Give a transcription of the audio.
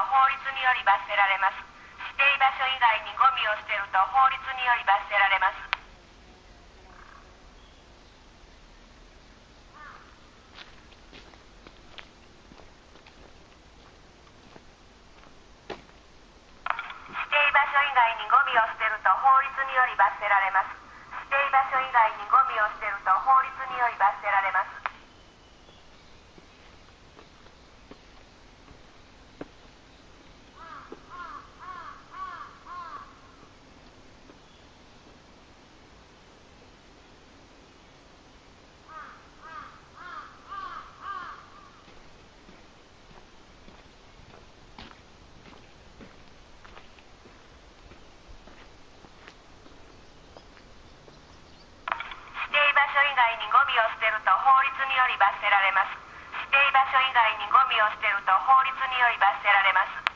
法律により罰せられます。指定場所以外にゴミを捨てると法律により罰せられます。指定場所以外にゴミを捨てると法律により罰せられます。指定場所以外にゴミを捨てると法律により罰せられます。指定場所以外にゴミを捨てると法律により罰せられます。指定場所以外にゴミを捨てると法律により罰せられます。